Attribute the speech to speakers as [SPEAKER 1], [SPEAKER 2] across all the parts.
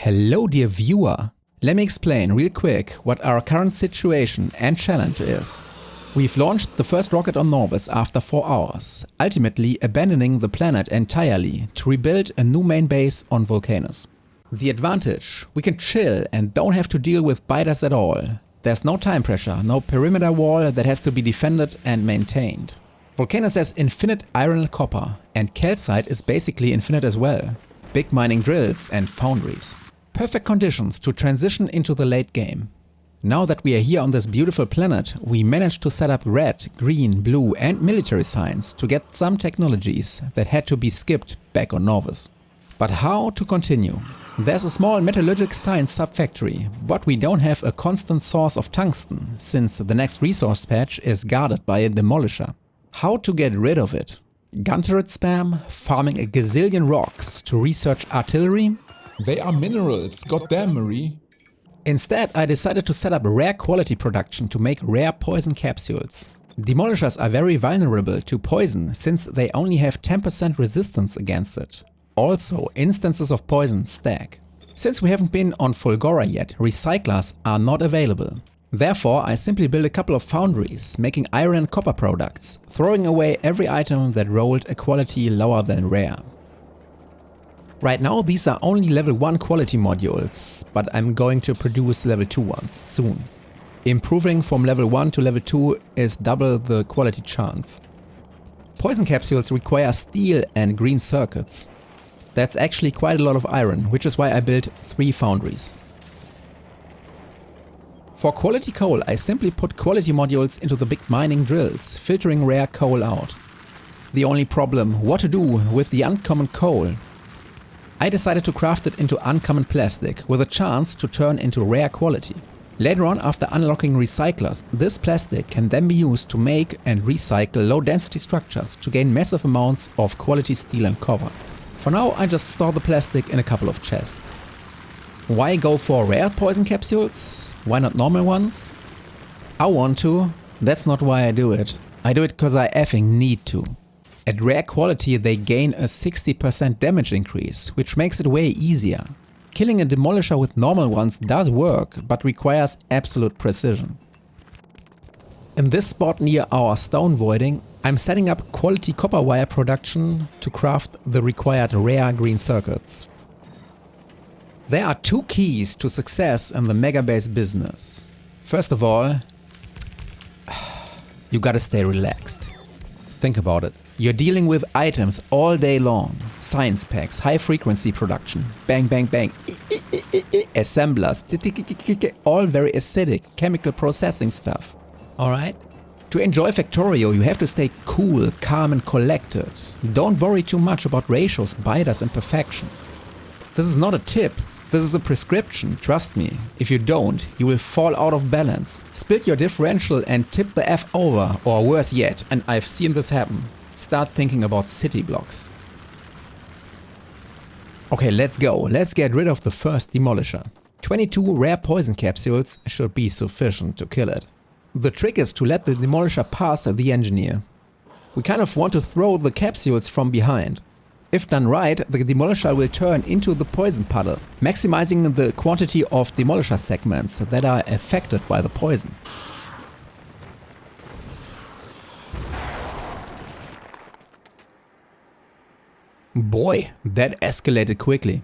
[SPEAKER 1] Hello dear viewer! Let me explain real quick what our current situation and challenge is. We've launched the first rocket on Norvis after 4 hours, ultimately abandoning the planet entirely to rebuild a new main base on Vulcanus. The advantage: we can chill and don't have to deal with biters at all. There's no time pressure, no perimeter wall that has to be defended and maintained. Vulcanus has infinite iron and copper, and calcite is basically infinite as well. Big mining drills and foundries. Perfect conditions to transition into the late game. Now that we are here on this beautiful planet, we managed to set up red, green, blue and military signs to get some technologies that had to be skipped back on Norvis. But how to continue? There's a small metallurgic science subfactory, but we don't have a constant source of tungsten, since the next resource patch is guarded by a demolisher. How to get rid of it? Gun turret spam? Farming a gazillion rocks to research artillery?
[SPEAKER 2] They are minerals, goddamn Marie.
[SPEAKER 1] Instead, I decided to set up rare quality production to make rare poison capsules. Demolishers are very vulnerable to poison since they only have 10% resistance against it. Also, instances of poison stack. Since we haven't been on Fulgora yet, recyclers are not available. Therefore, I simply built a couple of foundries, making iron and copper products, throwing away every item that rolled a quality lower than rare. Right now these are only level 1 quality modules, but I'm going to produce level 2 ones soon. Improving from level 1 to level 2 is double the quality chance. Poison capsules require steel and green circuits. That's actually quite a lot of iron, which is why I built 3 foundries. For quality coal I simply put quality modules into the big mining drills, filtering rare coal out. The only problem: what to do with the uncommon coal? I decided to craft it into uncommon plastic with a chance to turn into rare quality. Later on, after unlocking recyclers, this plastic can then be used to make and recycle low density structures to gain massive amounts of quality steel and copper. For now I just store the plastic in a couple of chests. Why go for rare poison capsules? Why not normal ones? I want to. That's not why I do it. I do it cause I effing need to. At rare quality they gain a 60% damage increase, which makes it way easier. Killing a demolisher with normal ones does work, but requires absolute precision. In this spot near our stone voiding, I'm setting up quality copper wire production to craft the required rare green circuits. There are 2 keys to success in the megabase business. First of all, you gotta stay relaxed. Think about it. You're dealing with items all day long. Science packs, high frequency production, bang bang bang, assemblers, all very acidic, chemical processing stuff. Alright? To enjoy Factorio you have to stay cool, calm and collected. Don't worry too much about ratios, biters and perfection. This is not a tip. This is a prescription, trust me. If you don't, you will fall out of balance, split your differential and tip the F over, or worse yet, and I've seen this happen. Start thinking about city blocks. Okay, let's go. Let's get rid of the first demolisher. 22 rare poison capsules should be sufficient to kill it. The trick is to let the demolisher pass the engineer. We kind of want to throw the capsules from behind. If done right, the demolisher will turn into the poison puddle, maximizing the quantity of demolisher segments that are affected by the poison. Boy, that escalated quickly.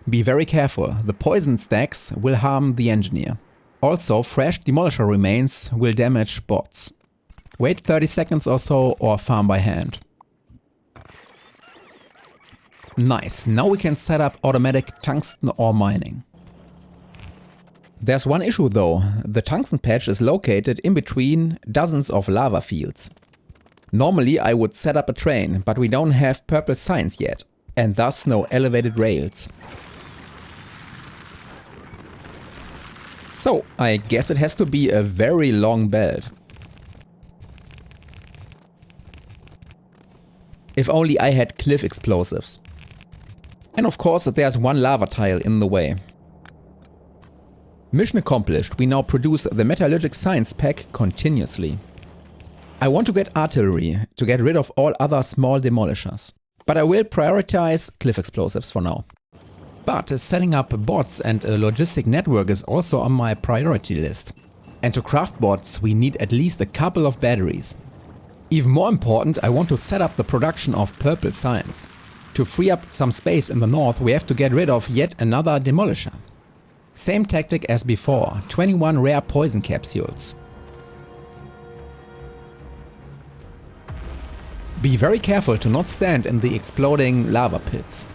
[SPEAKER 1] Be very careful, the poison stacks will harm the engineer. Also, fresh demolisher remains will damage bots. Wait 30 seconds or so or farm by hand. Nice, now we can set up automatic tungsten ore mining. There's one issue though, the tungsten patch is located in between dozens of lava fields. Normally I would set up a train, but we don't have purple signs yet, and thus no elevated rails. So I guess it has to be a very long belt. If only I had cliff explosives. And of course there's one lava tile in the way. Mission accomplished, we now produce the metallurgic science pack continuously. I want to get artillery to get rid of all other small demolishers, but I will prioritize cliff explosives for now. But setting up bots and a logistic network is also on my priority list. And to craft bots we need at least a couple of batteries. Even more important, I want to set up the production of purple science. To free up some space in the north we have to get rid of yet another demolisher. Same tactic as before, 21 rare poison capsules. Be very careful to not stand in the exploding lava pits.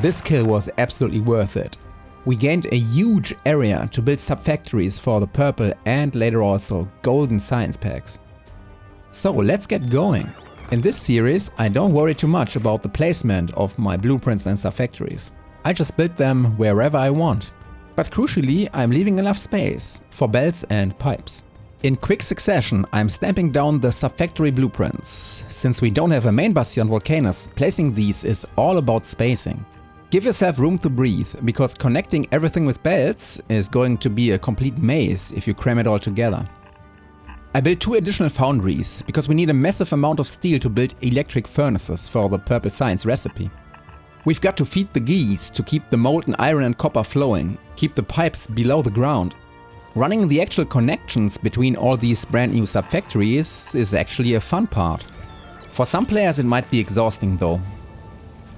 [SPEAKER 1] This kill was absolutely worth it. We gained a huge area to build subfactories for the purple and later also golden science packs. So let's get going. In this series I don't worry too much about the placement of my blueprints and subfactories. I just build them wherever I want. But crucially I'm leaving enough space for belts and pipes. In quick succession I'm stamping down the subfactory blueprints. Since we don't have a main bastion Vulcanus, placing these is all about spacing. Give yourself room to breathe, because connecting everything with belts is going to be a complete maze if you cram it all together. I built 2 additional foundries, because we need a massive amount of steel to build electric furnaces for the purple science recipe. We've got to feed the geese to keep the molten iron and copper flowing, keep the pipes below the ground. Running the actual connections between all these brand new subfactories is actually a fun part. For some players it might be exhausting though.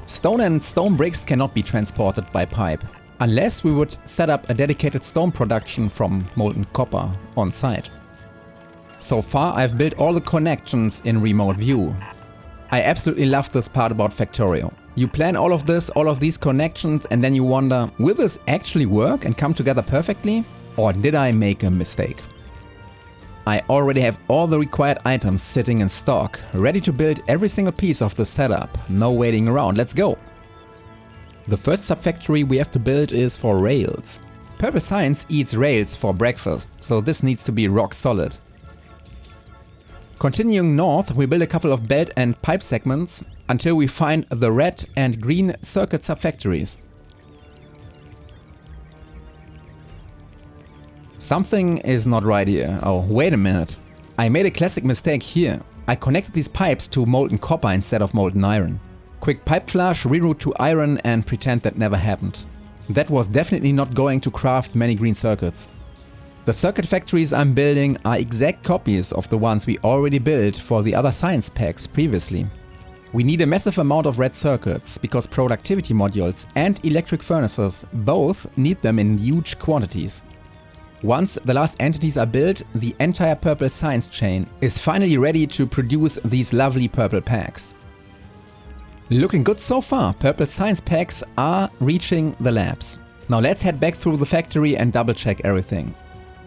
[SPEAKER 1] Stone and stone bricks cannot be transported by pipe, unless we would set up a dedicated stone production from molten copper on site. So far I've built all the connections in remote view. I absolutely love this part about Factorio. You plan all of these connections, and then you wonder, will this actually work and come together perfectly? Or did I make a mistake? I already have all the required items sitting in stock, ready to build every single piece of the setup. No waiting around, let's go! The first subfactory we have to build is for rails. Purple Science eats rails for breakfast, so this needs to be rock solid. Continuing north, we build a couple of belt and pipe segments until we find the red and green circuit subfactories. Something is not right here. Oh, wait a minute. I made a classic mistake here. I connected these pipes to molten copper instead of molten iron. Quick pipe flush, reroute to iron and pretend that never happened. That was definitely not going to craft many green circuits. The circuit factories I'm building are exact copies of the ones we already built for the other science packs previously. We need a massive amount of red circuits, because productivity modules and electric furnaces both need them in huge quantities. Once the last entities are built, the entire purple science chain is finally ready to produce these lovely purple packs. Looking good so far, purple science packs are reaching the labs. Now let's head back through the factory and double check everything.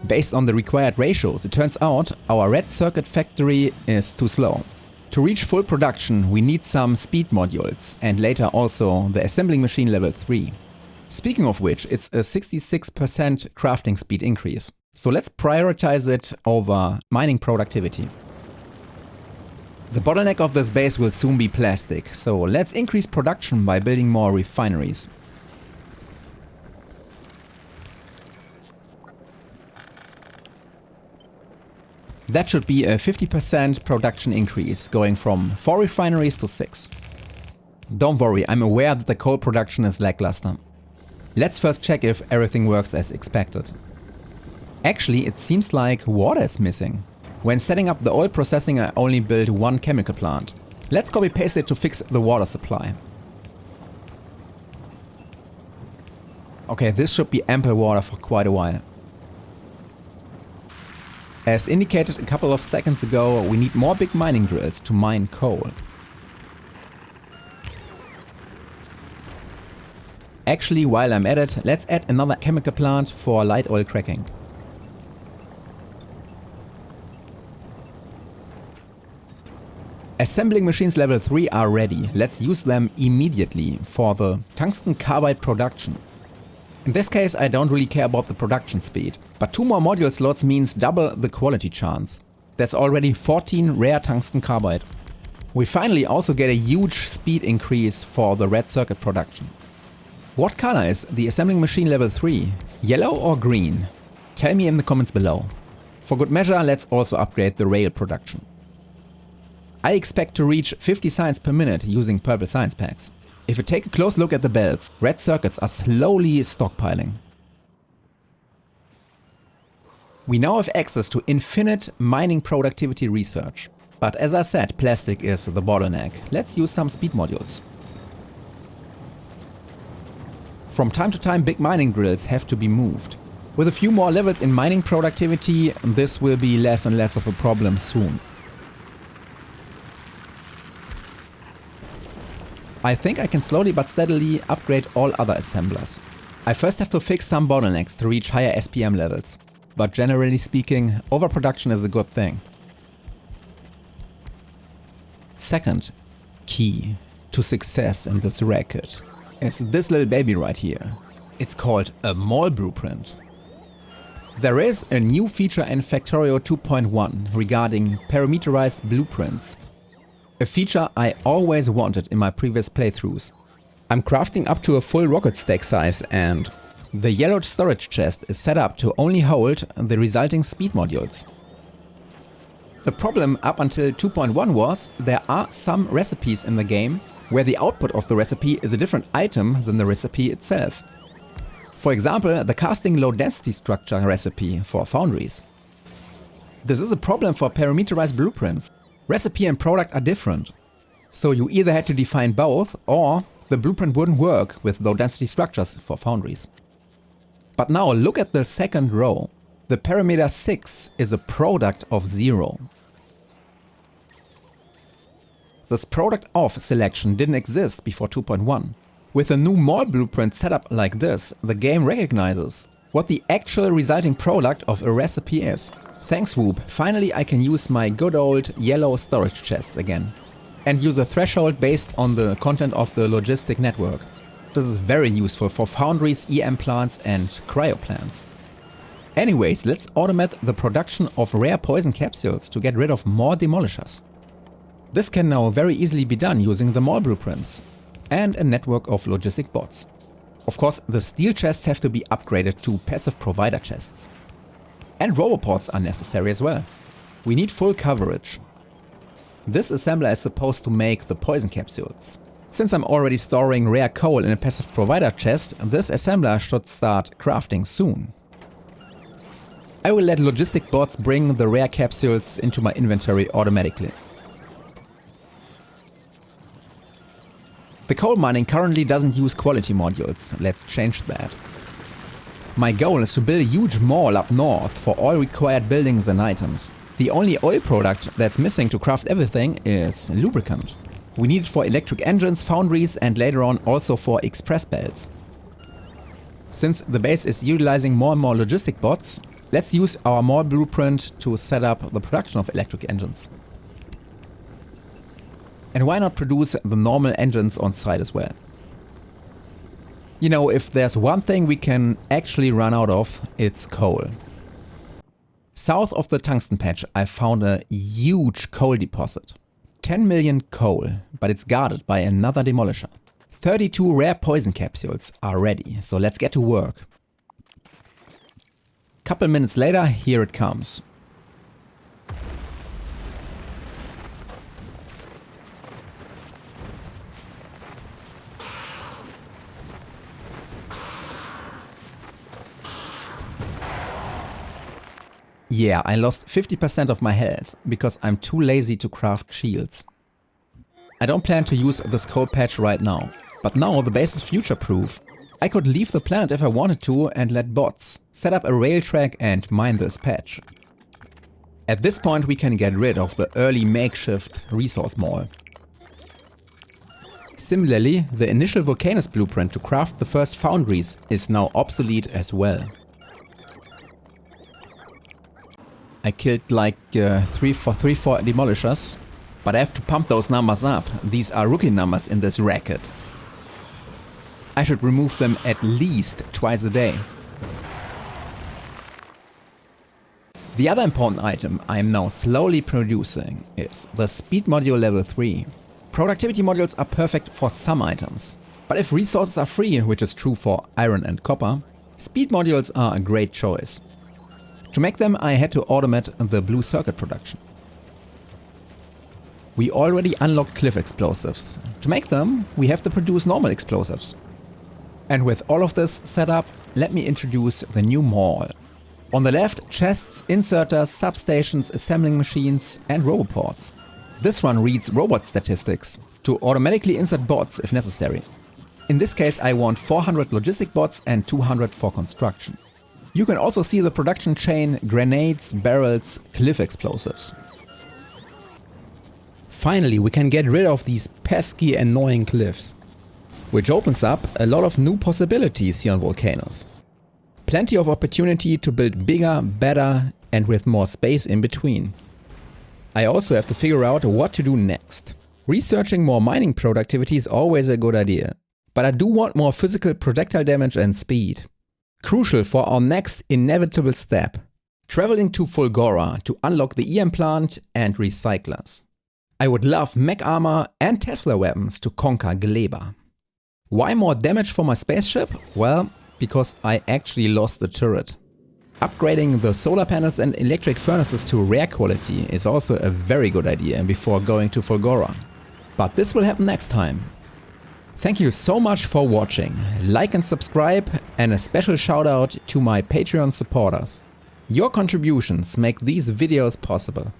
[SPEAKER 1] Based on the required ratios, it turns out our red circuit factory is too slow. To reach full production we need some speed modules, and later also the assembling machine level 3. Speaking of which, it's a 66% crafting speed increase. So let's prioritize it over mining productivity. The bottleneck of this base will soon be plastic, so let's increase production by building more refineries. That should be a 50% production increase, going from 4 refineries to 6. Don't worry, I'm aware that the coal production is lackluster. Let's first check if everything works as expected. Actually, it seems like water is missing. When setting up the oil processing I only built 1 chemical plant. Let's copy paste it to fix the water supply. Okay, this should be ample water for quite a while. As indicated a couple of seconds ago, we need more big mining drills to mine coal. Actually, while I'm at it, let's add another chemical plant for light oil cracking. Assembling machines level 3 are ready. Let's use them immediately for the tungsten carbide production. In this case I don't really care about the production speed, but 2 more module slots means double the quality chance. There's already 14 rare tungsten carbide. We finally also get a huge speed increase for the red circuit production. What color is the assembling machine level 3? Yellow or green? Tell me in the comments below. For good measure, let's also upgrade the rail production. I expect to reach 50 science per minute using purple science packs. If you take a close look at the belts, red circuits are slowly stockpiling. We now have access to infinite mining productivity research. But as I said, plastic is the bottleneck. Let's use some speed modules. From time to time, big mining drills have to be moved. With a few more levels in mining productivity, this will be less and less of a problem soon. I think I can slowly but steadily upgrade all other assemblers. I first have to fix some bottlenecks to reach higher SPM levels. But generally speaking, overproduction is a good thing. Second key to success in this racket is this little baby right here. It's called a mall blueprint. There is a new feature in Factorio 2.1 regarding parameterized blueprints. A feature I always wanted in my previous playthroughs. I'm crafting up to a full rocket stack size and the yellowed storage chest is set up to only hold the resulting speed modules. The problem up until 2.1 was there are some recipes in the game where the output of the recipe is a different item than the recipe itself. For example, the casting low density structure recipe for foundries. This is a problem for parameterized blueprints. Recipe and product are different. So you either had to define both or the blueprint wouldn't work with low density structures for foundries. But now look at the second row. The parameter 6 is a product of 0. This product of selection didn't exist before 2.1. With a new mall blueprint setup like this, the game recognizes what the actual resulting product of a recipe is. Thanks Whoop, finally I can use my good old yellow storage chests again. And use a threshold based on the content of the logistic network. This is very useful for foundries, EM plants and cryo plants. Anyways, let's automate the production of rare poison capsules to get rid of more demolishers. This can now very easily be done using the mall blueprints and a network of logistic bots. Of course, the steel chests have to be upgraded to passive provider chests. And roboports are necessary as well. We need full coverage. This assembler is supposed to make the poison capsules. Since I'm already storing rare coal in a passive provider chest, this assembler should start crafting soon. I will let logistic bots bring the rare capsules into my inventory automatically. The coal mining currently doesn't use quality modules. Let's change that. My goal is to build a huge mall up north for all required buildings and items. The only oil product that's missing to craft everything is lubricant. We need it for electric engines, foundries and later on also for express belts. Since the base is utilizing more and more logistic bots, let's use our mall blueprint to set up the production of electric engines. And why not produce the normal engines on site as well? You know, if there's one thing we can actually run out of, it's coal. South of the Tungsten patch I found a huge coal deposit. 10 million coal, but it's guarded by another demolisher. 32 rare poison capsules are ready, so let's get to work. Couple minutes later, here it comes. Yeah, I lost 50% of my health, because I'm too lazy to craft shields. I don't plan to use this coal patch right now, but now the base is future-proof. I could leave the planet if I wanted to and let bots set up a rail track and mine this patch. At this point we can get rid of the early makeshift resource mall. Similarly, the initial Vulcanus blueprint to craft the first foundries is now obsolete as well. I killed like 3-4 demolishers, but I have to pump those numbers up. These are rookie numbers in this racket. I should remove them at least twice a day. The other important item I am now slowly producing is the speed module level 3. Productivity modules are perfect for some items, but if resources are free, which is true for iron and copper, speed modules are a great choice. To make them I had to automate the blue circuit production. We already unlocked cliff explosives. To make them, we have to produce normal explosives. And with all of this set up, let me introduce the new mall. On the left, chests, inserters, substations, assembling machines, and roboports. This one reads robot statistics to automatically insert bots if necessary. In this case, I want 400 logistic bots and 200 for construction. You can also see the production chain, grenades, barrels, cliff explosives. Finally, we can get rid of these pesky, annoying cliffs, which opens up a lot of new possibilities here on Vulcanus. Plenty of opportunity to build bigger, better, and with more space in between. I also have to figure out what to do next. Researching more mining productivity is always a good idea, but I do want more physical projectile damage and speed. Crucial for our next inevitable step, traveling to Fulgora to unlock the EM plant and recyclers. I would love mech armor and Tesla weapons to conquer Gleba. Why more damage for my spaceship? Well, because I actually lost the turret. Upgrading the solar panels and electric furnaces to rare quality is also a very good idea before going to Fulgora. But this will happen next time. Thank you so much for watching. Like and subscribe, and a special shout out to my Patreon supporters. Your contributions make these videos possible.